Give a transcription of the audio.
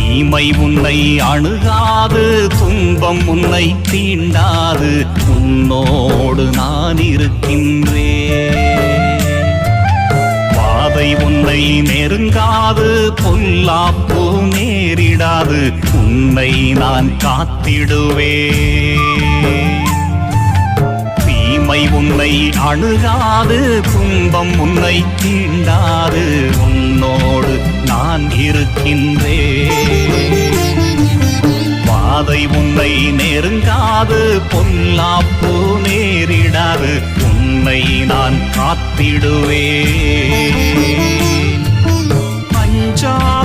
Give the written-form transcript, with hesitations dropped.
தீமை உன்னை அணுகாது, துன்பம் உன்னை தீண்டாது, உன்னோடு நான் இருக்கின்றேன். வாதை உன்னை நெருங்காது, பொல்லாப்பு நேரிடாது, உன்னை நான் காத்திடுவேன். தீமை உன்னை அணுகாது, துன்பம் உன்னை தீண்டாது, உன்னோடு நான் இருக்கின்றேன். வாதை உன்னை நெருங்காது, பொல்லாப்பு நேரிடாது, உன்னை நான் காத்திடுவேன். அஞ்சா